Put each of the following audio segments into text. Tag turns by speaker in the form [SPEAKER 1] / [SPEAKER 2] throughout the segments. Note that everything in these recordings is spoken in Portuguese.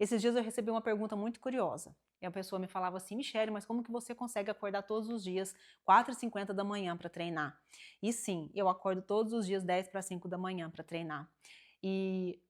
[SPEAKER 1] Esses dias eu recebi uma pergunta muito curiosa. E a pessoa me falava assim, Michele, mas como que você consegue acordar todos os dias 4h50 da manhã para treinar? E sim, eu acordo todos os dias 10 para 5 da manhã para treinar. E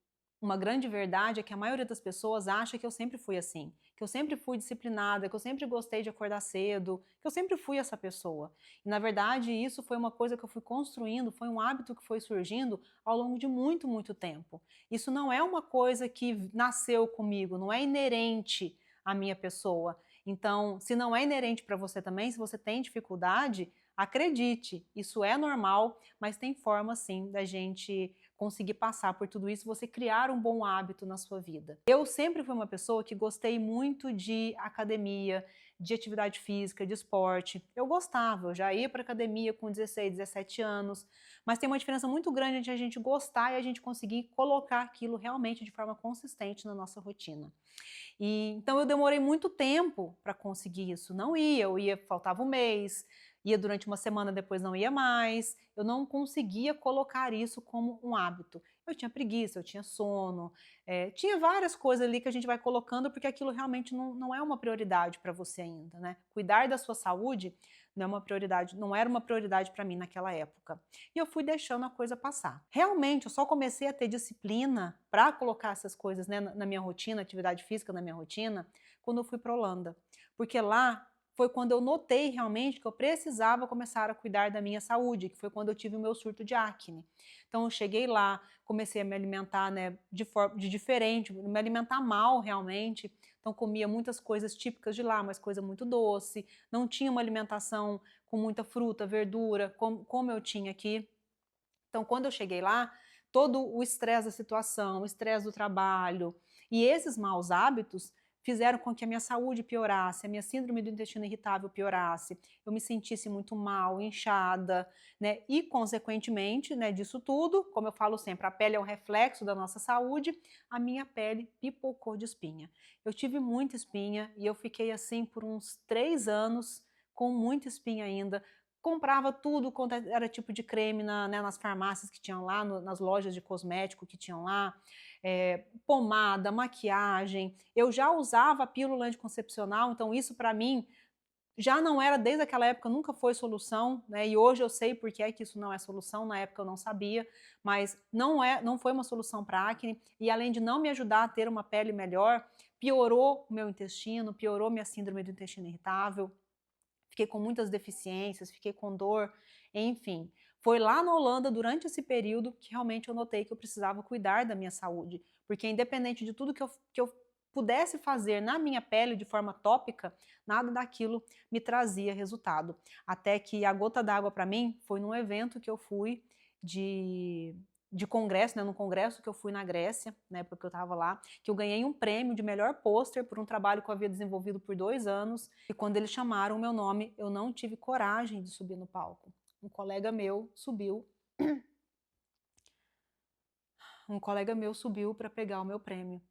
[SPEAKER 1] uma grande verdade é que a maioria das pessoas acha que eu sempre fui assim, que eu sempre fui disciplinada, que eu sempre gostei de acordar cedo, que eu sempre fui essa pessoa. E na verdade isso foi uma coisa que eu fui construindo, foi um hábito que foi surgindo ao longo de muito, muito tempo. Isso não é uma coisa que nasceu comigo, não é inerente à minha pessoa. Então, se não é inerente para você também, se você tem dificuldade, acredite, isso é normal, mas tem forma sim da gente conseguir passar por tudo isso, você criar um bom hábito na sua vida. Eu sempre fui uma pessoa que gostei muito de academia, de atividade física, de esporte. Eu gostava, eu já ia para academia com 16, 17 anos, mas tem uma diferença muito grande entre a gente gostar e a gente conseguir colocar aquilo realmente de forma consistente na nossa rotina. Então eu demorei muito tempo para conseguir isso. Não ia, eu ia, faltava um mês, ia durante uma semana, depois não ia mais. Eu não conseguia colocar isso como um hábito. Eu tinha preguiça, eu tinha sono, tinha várias coisas ali que a gente vai colocando porque aquilo realmente não é uma prioridade para você ainda, né? Cuidar da sua saúde não é uma prioridade, não era uma prioridade para mim naquela época. E eu fui deixando a coisa passar. Realmente, eu só comecei a ter disciplina para colocar essas coisas, né, na minha rotina, atividade física na minha rotina, quando eu fui para a Holanda. Porque lá foi quando eu notei realmente que eu precisava começar a cuidar da minha saúde, que foi quando eu tive o meu surto de acne. Então eu cheguei lá, comecei a me alimentar, né, de diferente, me alimentar mal realmente. Então comia muitas coisas típicas de lá, mas coisa muito doce, não tinha uma alimentação com muita fruta, verdura, como eu tinha aqui. Então, quando eu cheguei lá, todo o estresse da situação, o estresse do trabalho e esses maus hábitos fizeram com que a minha saúde piorasse, a minha síndrome do intestino irritável piorasse, eu me sentisse muito mal, inchada, né? E, consequentemente, né, disso tudo, como eu falo sempre, a pele é um reflexo da nossa saúde, a minha pele pipocou de espinha. Eu tive muita espinha e eu fiquei assim por uns 3 anos, com muita espinha ainda, comprava tudo quanto era tipo de creme nas farmácias que tinham lá, nas lojas de cosmético que tinham lá, pomada, maquiagem. Eu já usava a pílula anticoncepcional, então isso para mim já não era, desde aquela época, nunca foi solução, né? E hoje eu sei por que é que isso não é solução, na época eu não sabia, mas não foi uma solução para acne, e além de não me ajudar a ter uma pele melhor, piorou o meu intestino, piorou minha síndrome do intestino irritável, fiquei com muitas deficiências, fiquei com dor, enfim. Foi lá na Holanda, durante esse período, que realmente eu notei que eu precisava cuidar da minha saúde, porque independente de tudo que eu pudesse fazer na minha pele de forma tópica, nada daquilo me trazia resultado. Até que a gota d'água para mim foi num evento que eu fui de congresso, né, num congresso que eu fui na Grécia, na época que eu estava lá, que eu ganhei um prêmio de melhor pôster por um trabalho que eu havia desenvolvido por 2 anos, e quando eles chamaram o meu nome, eu não tive coragem de subir no palco. Um colega meu subiu, para pegar o meu prêmio.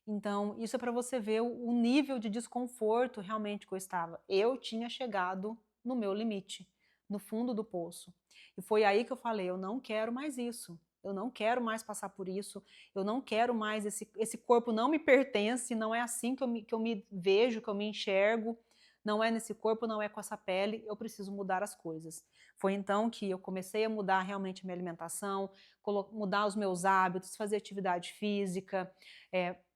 [SPEAKER 1] Então, isso é para você ver o nível de desconforto realmente que eu estava. Eu tinha chegado no meu limite, no fundo do poço. E foi aí que eu falei, eu não quero mais isso. Eu não quero mais passar por isso, eu não quero mais, esse corpo não me pertence, não é assim que eu me vejo, que eu me enxergo, não é nesse corpo, não é com essa pele, eu preciso mudar as coisas. Foi então que eu comecei a mudar realmente a minha alimentação, mudar os meus hábitos, fazer atividade física,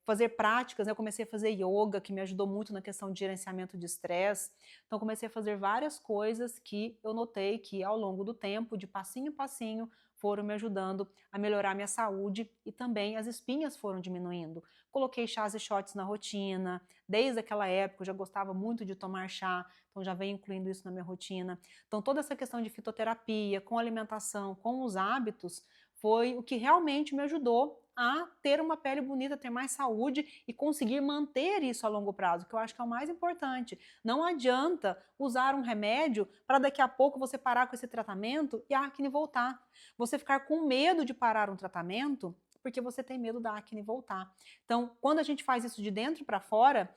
[SPEAKER 1] fazer práticas, né? Eu comecei a fazer yoga, que me ajudou muito na questão de gerenciamento de estresse. Então comecei a fazer várias coisas que eu notei que ao longo do tempo, de passinho em passinho, foram me ajudando a melhorar minha saúde e também as espinhas foram diminuindo. Coloquei chás e shots na rotina, desde aquela época eu já gostava muito de tomar chá, então já venho incluindo isso na minha rotina. Então toda essa questão de fitoterapia, com alimentação, com os hábitos, foi o que realmente me ajudou a ter uma pele bonita, ter mais saúde e conseguir manter isso a longo prazo, que eu acho que é o mais importante. Não adianta usar um remédio para daqui a pouco você parar com esse tratamento e a acne voltar. Você ficar com medo de parar um tratamento porque você tem medo da acne voltar. Então, quando a gente faz isso de dentro para fora,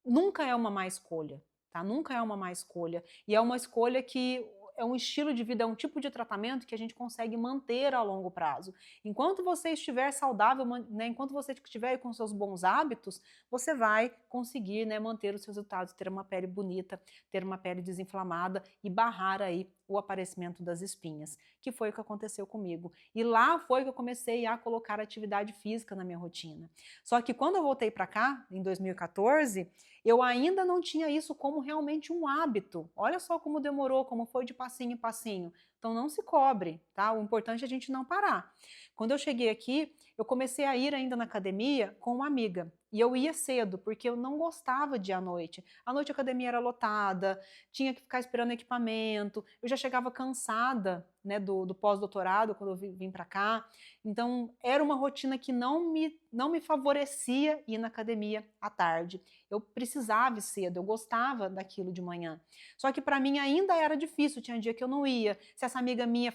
[SPEAKER 1] nunca é uma má escolha, tá? Nunca é uma má escolha. E é uma escolha que um estilo de vida, é um tipo de tratamento que a gente consegue manter a longo prazo. Enquanto você estiver saudável, né, enquanto você estiver com seus bons hábitos, você vai conseguir, né, manter os seus resultados, ter uma pele bonita, ter uma pele desinflamada e barrar aí o aparecimento das espinhas, que foi o que aconteceu comigo. E lá foi que eu comecei a colocar atividade física na minha rotina. Só que quando eu voltei para cá, em 2014, eu ainda não tinha isso como realmente um hábito. Olha só como demorou, como foi de passinho em passinho. Então não se cobre, tá? O importante é a gente não parar. Quando eu cheguei aqui, eu comecei a ir ainda na academia com uma amiga. E eu ia cedo, porque eu não gostava de ir à noite. À noite a academia era lotada, tinha que ficar esperando equipamento, eu já chegava cansada, né, do pós-doutorado, quando eu vim para cá. Então, era uma rotina que não me favorecia ir na academia à tarde. Eu precisava ir cedo, eu gostava daquilo de manhã. Só que para mim ainda era difícil, tinha dia que eu não ia. Se essa amiga minha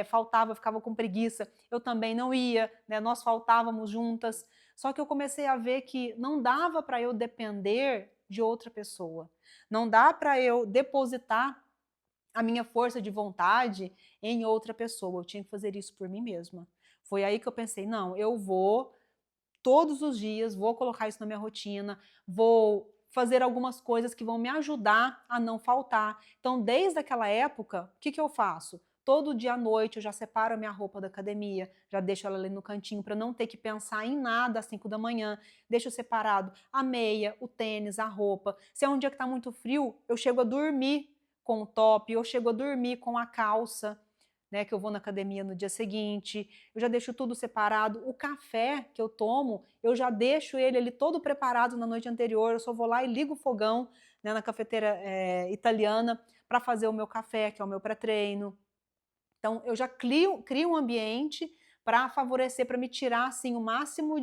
[SPEAKER 1] faltava, eu ficava com preguiça, eu também não ia, né, nós faltávamos juntas. Só que eu comecei a ver que não dava para eu depender de outra pessoa. Não dá para eu depositar a minha força de vontade em outra pessoa. Eu tinha que fazer isso por mim mesma. Foi aí que eu pensei, não, eu vou todos os dias, vou colocar isso na minha rotina, vou fazer algumas coisas que vão me ajudar a não faltar. Então, desde aquela época, o que eu faço? Todo dia à noite eu já separo a minha roupa da academia, já deixo ela ali no cantinho para não ter que pensar em nada às 5 da manhã, deixo separado a meia, o tênis, a roupa. Se é um dia que está muito frio, eu chego a dormir com o top, eu chego a dormir com a calça, né, que eu vou na academia no dia seguinte, eu já deixo tudo separado. O café que eu tomo, eu já deixo ele ali todo preparado na noite anterior, eu só vou lá e ligo o fogão, né, na cafeteira italiana para fazer o meu café, que é o meu pré-treino. Então, eu já crio um ambiente para favorecer, para me tirar assim, o máximo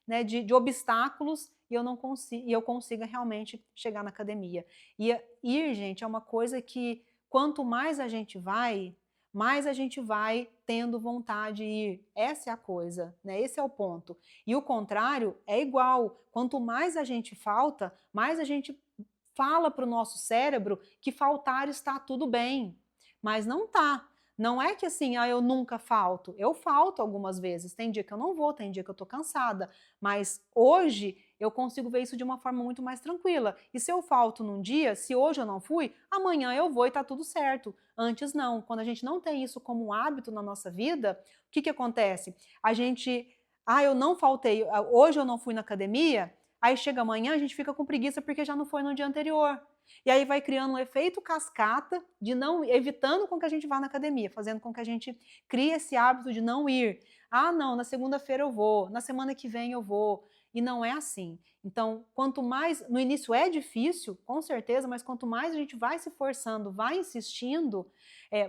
[SPEAKER 1] né, de obstáculos e eu consiga realmente chegar na academia. E ir, gente, é uma coisa que quanto mais a gente vai, mais a gente vai tendo vontade de ir. Essa é a coisa, né? Esse é o ponto. E o contrário é igual. Quanto mais a gente falta, mais a gente fala para o nosso cérebro que faltar está tudo bem. Mas não tá. Não é que assim, eu nunca falto. Eu falto algumas vezes. Tem dia que eu não vou, tem dia que eu tô cansada. Mas hoje eu consigo ver isso de uma forma muito mais tranquila. E se eu falto num dia, se hoje eu não fui, amanhã eu vou e tá tudo certo. Antes não. Quando a gente não tem isso como um hábito na nossa vida, o que acontece? A gente, eu não faltei, hoje eu não fui na academia, aí chega amanhã a gente fica com preguiça porque já não foi no dia anterior. E aí vai criando um efeito cascata de não, evitando com que a gente vá na academia, fazendo com que a gente crie esse hábito de não ir. Ah, não, na segunda-feira eu vou, na semana que vem eu vou. E não é assim. Então, quanto mais, no início é difícil, com certeza, mas quanto mais a gente vai se forçando, vai insistindo,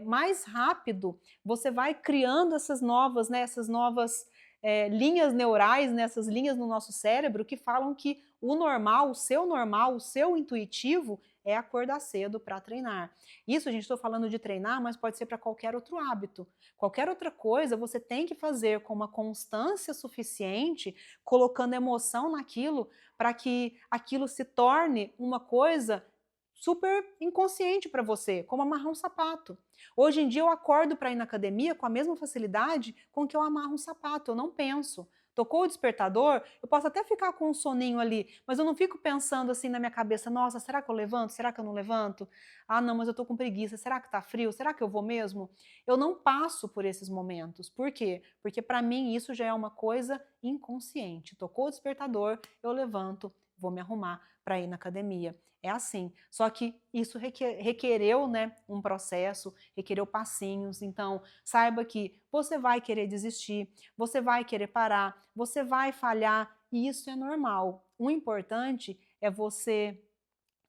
[SPEAKER 1] mais rápido você vai criando essas novas, né, linhas neurais, nessas linhas no nosso cérebro que falam que o normal, o seu intuitivo é acordar cedo para treinar. Isso a gente está falando de treinar, mas pode ser para qualquer outro hábito. Qualquer outra coisa você tem que fazer com uma constância suficiente, colocando emoção naquilo, para que aquilo se torne uma coisa super inconsciente para você, como amarrar um sapato. Hoje em dia eu acordo para ir na academia com a mesma facilidade com que eu amarro um sapato, eu não penso. Tocou o despertador, eu posso até ficar com um soninho ali, mas eu não fico pensando assim na minha cabeça, nossa, será que eu levanto? Será que eu não levanto? Ah, não, mas eu tô com preguiça, será que tá frio? Será que eu vou mesmo? Eu não passo por esses momentos. Por quê? Porque para mim isso já é uma coisa inconsciente. Tocou o despertador, eu levanto, vou me arrumar para ir na academia. É assim. Só que isso requereu, né, um processo, requereu passinhos. Então, saiba que você vai querer desistir, você vai querer parar, você vai falhar, e isso é normal. O importante é você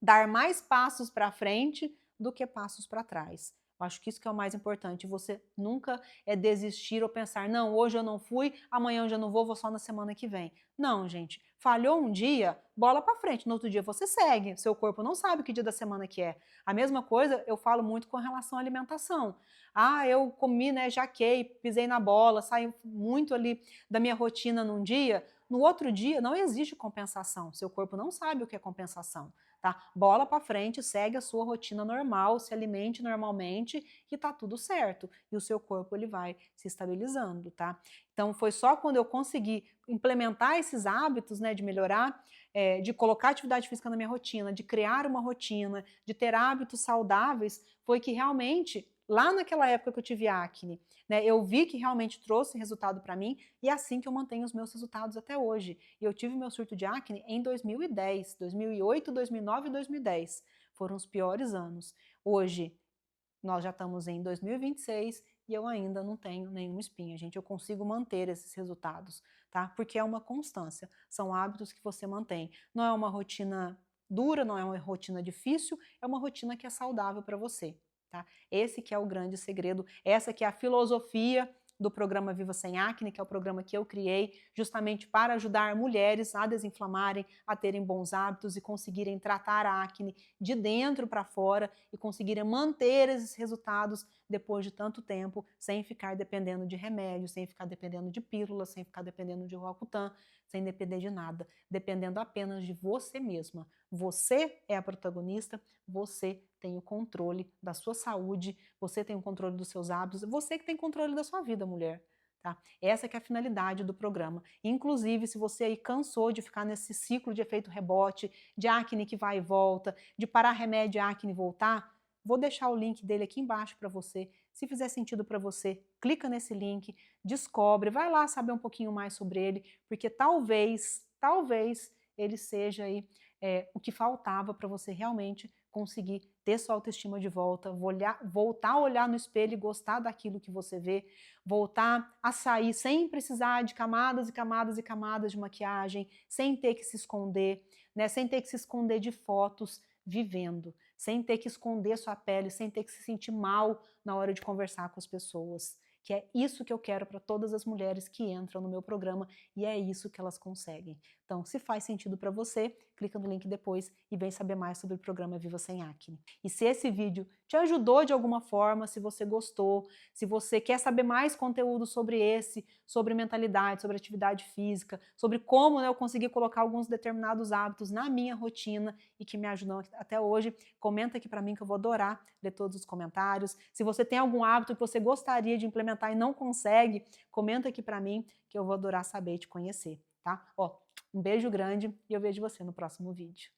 [SPEAKER 1] dar mais passos para frente do que passos para trás. Eu acho que isso que é o mais importante, você nunca desistir ou pensar, não, hoje eu não fui, amanhã eu já não vou só na semana que vem. Não, gente, falhou um dia, bola para frente, no outro dia você segue, seu corpo não sabe que dia da semana que é. A mesma coisa eu falo muito com relação à alimentação. Ah, eu comi, né, jaquei, pisei na bola, saí muito ali da minha rotina num dia, no outro dia não existe compensação, seu corpo não sabe o que é compensação, tá? Bola para frente, segue a sua rotina normal, se alimente normalmente e tá tudo certo. E o seu corpo ele vai se estabilizando, tá? Então foi só quando eu consegui implementar esses hábitos, né, de melhorar, de colocar atividade física na minha rotina, de criar uma rotina, de ter hábitos saudáveis, foi que realmente, lá naquela época que eu tive acne, né, eu vi que realmente trouxe resultado para mim e é assim que eu mantenho os meus resultados até hoje. E eu tive meu surto de acne em 2010, 2008, 2009 e 2010. Foram os piores anos. Hoje, nós já estamos em 2026 e eu ainda não tenho nenhuma espinha, gente. Eu consigo manter esses resultados, tá? Porque é uma constância, são hábitos que você mantém. Não é uma rotina dura, não é uma rotina difícil, é uma rotina que é saudável para você, tá? Esse que é o grande segredo, essa que é a filosofia do programa Viva Sem Acne, que é o programa que eu criei justamente para ajudar mulheres a desinflamarem, a terem bons hábitos e conseguirem tratar a acne de dentro para fora e conseguirem manter esses resultados depois de tanto tempo, sem ficar dependendo de remédios, sem ficar dependendo de pílulas, sem ficar dependendo de Roacutan, sem depender de nada, dependendo apenas de você mesma. Você é a protagonista, você tem o controle da sua saúde, você tem o controle dos seus hábitos, você que tem controle da sua vida, mulher. Tá? Essa que é a finalidade do programa. Inclusive, se você aí cansou de ficar nesse ciclo de efeito rebote, de acne que vai e volta, de parar remédio e acne voltar, vou deixar o link dele aqui embaixo para você. Se fizer sentido para você, clica nesse link, descobre, vai lá saber um pouquinho mais sobre ele, porque talvez ele seja aí o que faltava para você realmente conseguir ter sua autoestima de volta, voltar a olhar no espelho e gostar daquilo que você vê, voltar a sair sem precisar de camadas e camadas e camadas de maquiagem, sem ter que se esconder, né, sem ter que se esconder de fotos, vivendo, sem ter que esconder sua pele, sem ter que se sentir mal na hora de conversar com as pessoas. Que é isso que eu quero para todas as mulheres que entram no meu programa e é isso que elas conseguem. Então, se faz sentido para você, clica no link depois e vem saber mais sobre o programa Viva Sem Acne. E se esse vídeo te ajudou de alguma forma, se você gostou, se você quer saber mais conteúdo sobre sobre mentalidade, sobre atividade física, sobre como, né, eu consegui colocar alguns determinados hábitos na minha rotina e que me ajudam até hoje, comenta aqui para mim que eu vou adorar ler todos os comentários. Se você tem algum hábito que você gostaria de implementar e não consegue, comenta aqui para mim que eu vou adorar saber e te conhecer, tá? Ó, um beijo grande e eu vejo você no próximo vídeo.